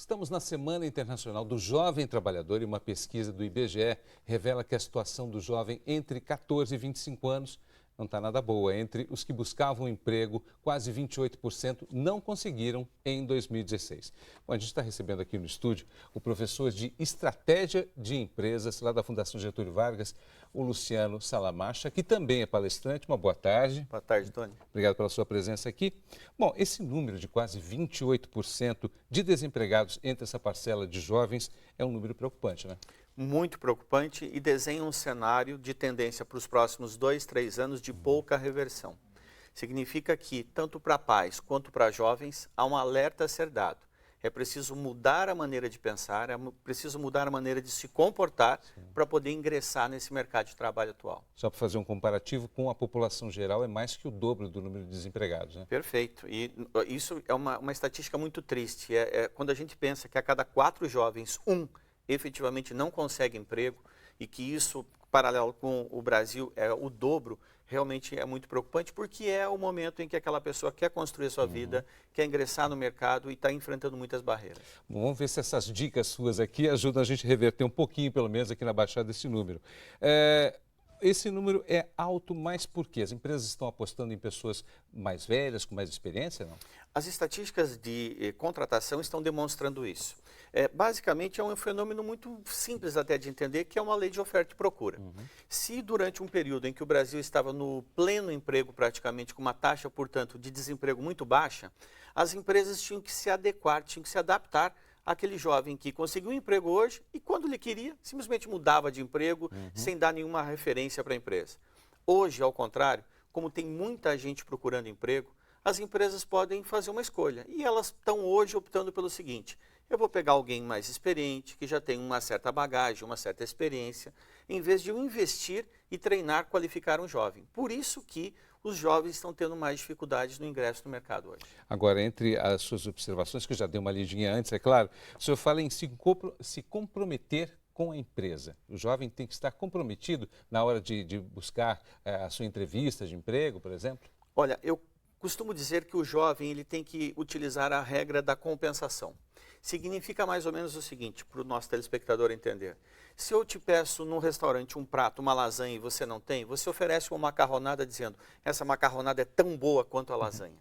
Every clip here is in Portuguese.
Estamos na Semana Internacional do Jovem Trabalhador e uma pesquisa do IBGE revela que a situação do jovem entre 14 e 25 anos não está nada boa. Entre os que buscavam emprego, quase 28% não conseguiram em 2016. Bom, a gente está recebendo aqui no estúdio o professor de Estratégia de Empresas lá da Fundação Getúlio Vargas, o Luciano Salamacha, que também é palestrante. Uma boa tarde. Boa tarde, Tony. Obrigado pela sua presença aqui. Bom, esse número de quase 28% de desempregados entre essa parcela de jovens é um número preocupante, né? Muito preocupante e desenha um cenário de tendência para os próximos 2, 3 anos de pouca reversão. Significa que, tanto para pais quanto para jovens, há um alerta a ser dado. É preciso mudar a maneira de pensar, é preciso mudar a maneira de se comportar para poder ingressar nesse mercado de trabalho atual. Só para fazer um comparativo, com a população geral é mais que o dobro do número de desempregados, né? Perfeito. E isso é uma estatística muito triste. Quando a gente pensa que a cada 4 jovens, efetivamente não consegue emprego e que isso, paralelo com o Brasil, é o dobro, realmente é muito preocupante, porque é o momento em que aquela pessoa quer construir a sua vida, quer ingressar no mercado e está enfrentando muitas barreiras. Bom, vamos ver se essas dicas suas aqui ajudam a gente a reverter um pouquinho, pelo menos aqui na Baixada, esse número. Esse número é alto, mas por quê? As empresas estão apostando em pessoas mais velhas, com mais experiência, não? As estatísticas de contratação estão demonstrando isso. Basicamente é um fenômeno muito simples até de entender, que é uma lei de oferta e procura. Se durante um período em que o Brasil estava no pleno emprego praticamente, com uma taxa, portanto, de desemprego muito baixa, as empresas tinham que se adequar, tinham que se adaptar àquele jovem que conseguiu um emprego hoje e, quando ele queria, simplesmente mudava de emprego sem dar nenhuma referência para a empresa. Hoje, ao contrário, como tem muita gente procurando emprego, as empresas podem fazer uma escolha. E elas estão hoje optando pelo seguinte: eu vou pegar alguém mais experiente, que já tem uma certa bagagem, uma certa experiência, em vez de eu investir e treinar, qualificar um jovem. Por isso que os jovens estão tendo mais dificuldades no ingresso no mercado hoje. Agora, entre as suas observações, que eu já dei uma lidinha antes, é claro, o senhor fala em se comprometer com a empresa. O jovem tem que estar comprometido na hora de buscar a sua entrevista de emprego, por exemplo? Olha, eu costumo dizer que o jovem ele tem que utilizar a regra da compensação. Significa mais ou menos o seguinte, para o nosso telespectador entender. Se eu te peço num restaurante um prato, uma lasanha, e você não tem, você oferece uma macarronada dizendo: essa macarronada é tão boa quanto a lasanha.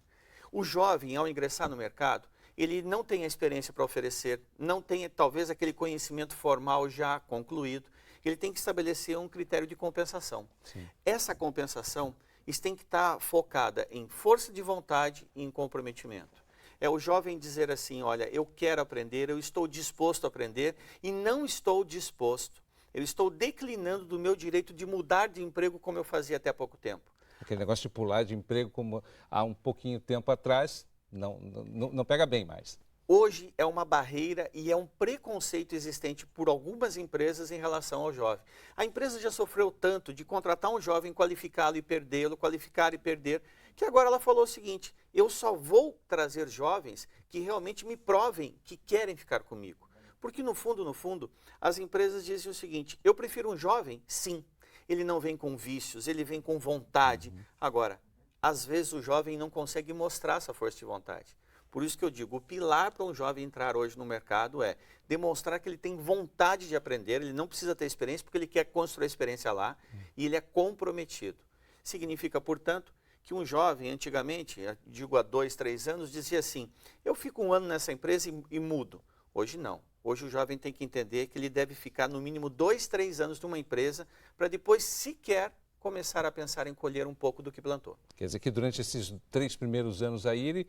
O jovem, ao ingressar no mercado, ele não tem a experiência para oferecer, não tem talvez aquele conhecimento formal já concluído, ele tem que estabelecer um critério de compensação. Sim. Essa compensação tem que estar focada em força de vontade e em comprometimento. É o jovem dizer assim: olha, eu quero aprender, eu estou disposto a aprender e não estou disposto. Eu estou declinando do meu direito de mudar de emprego como eu fazia até há pouco tempo. Aquele negócio de pular de emprego como há um pouquinho tempo atrás, não pega bem mais. Hoje é uma barreira e é um preconceito existente por algumas empresas em relação ao jovem. A empresa já sofreu tanto de contratar um jovem, qualificá-lo e perdê-lo, qualificar e perder, que agora ela falou o seguinte: eu só vou trazer jovens que realmente me provem que querem ficar comigo. Porque no fundo, as empresas dizem o seguinte: eu prefiro um jovem, sim, ele não vem com vícios, ele vem com vontade. Agora, às vezes o jovem não consegue mostrar essa força de vontade. Por isso que eu digo, o pilar para um jovem entrar hoje no mercado é demonstrar que ele tem vontade de aprender, ele não precisa ter experiência porque ele quer construir a experiência lá e ele é comprometido. Significa, portanto, que um jovem, antigamente, digo há 2, 3 anos, dizia assim: eu fico um ano nessa empresa e mudo. Hoje não. Hoje o jovem tem que entender que ele deve ficar no mínimo 2, 3 anos numa empresa para depois sequer começar a pensar em colher um pouco do que plantou. Quer dizer que durante esses 3 primeiros anos aí,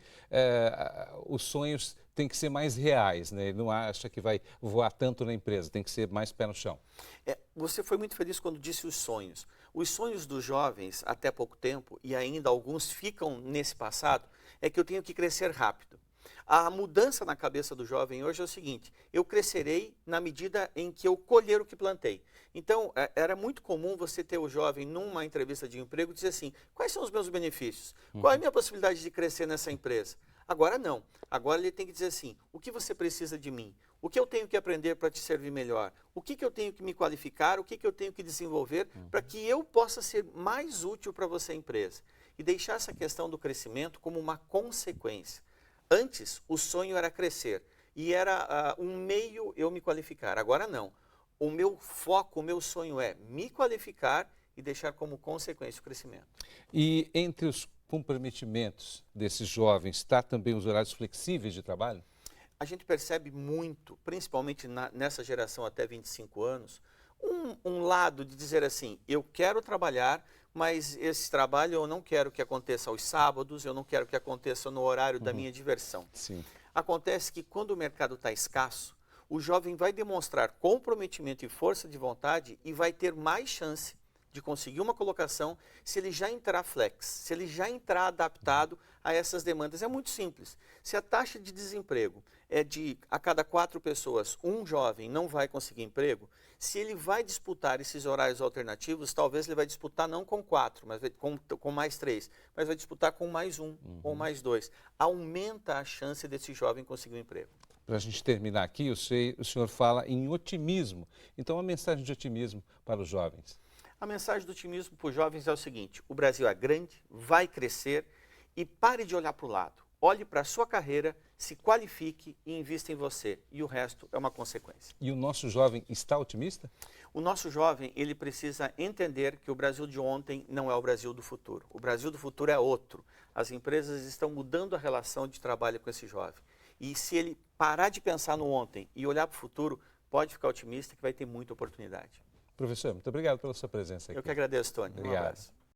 os sonhos têm que ser mais reais, né? Ele não acha que vai voar tanto na empresa, tem que ser mais pé no chão. Você foi muito feliz quando disse os sonhos. Os sonhos dos jovens, até pouco tempo, e ainda alguns ficam nesse passado, é que eu tenho que crescer rápido. A mudança na cabeça do jovem hoje é o seguinte: eu crescerei na medida em que eu colher o que plantei. Então, era muito comum você ter o jovem numa entrevista de emprego dizer assim: quais são os meus benefícios? Qual é a minha possibilidade de crescer nessa empresa? Agora não. Agora ele tem que dizer assim: o que você precisa de mim? O que eu tenho que aprender para te servir melhor? O que eu tenho que me qualificar? O que eu tenho que desenvolver para que eu possa ser mais útil para você, empresa? E deixar essa questão do crescimento como uma consequência. Antes, o sonho era crescer. e era um meio eu me qualificar. Agora não. O meu foco, o meu sonho é me qualificar e deixar como consequência o crescimento. E entre os comprometimentos desses jovens está também os horários flexíveis de trabalho? A gente percebe muito, principalmente nessa geração até 25 anos, um lado de dizer assim, eu quero trabalhar, mas esse trabalho eu não quero que aconteça aos sábados, eu não quero que aconteça no horário da minha diversão. Sim. Acontece que quando o mercado está escasso, o jovem vai demonstrar comprometimento e força de vontade e vai ter mais chance de conseguir uma colocação se ele já entrar flex, se ele já entrar adaptado a essas demandas. É muito simples. Se a taxa de desemprego é de a cada 4 pessoas, um jovem não vai conseguir emprego, se ele vai disputar esses horários alternativos, talvez ele vai disputar não com 4, mas com mais 3, mas vai disputar com mais 1 ou mais 2. Aumenta a chance desse jovem conseguir um emprego. Para a gente terminar aqui, o senhor fala em otimismo. Então, uma mensagem de otimismo para os jovens. A mensagem do otimismo para os jovens é o seguinte: o Brasil é grande, vai crescer e pare de olhar para o lado. Olhe para a sua carreira, se qualifique e invista em você. E o resto é uma consequência. E o nosso jovem está otimista? O nosso jovem, ele precisa entender que o Brasil de ontem não é o Brasil do futuro. O Brasil do futuro é outro. As empresas estão mudando a relação de trabalho com esse jovem. E se ele parar de pensar no ontem e olhar para o futuro, pode ficar otimista que vai ter muita oportunidade. Professor, muito obrigado pela sua presença aqui. Eu que agradeço, Tony. Obrigado. Um abraço.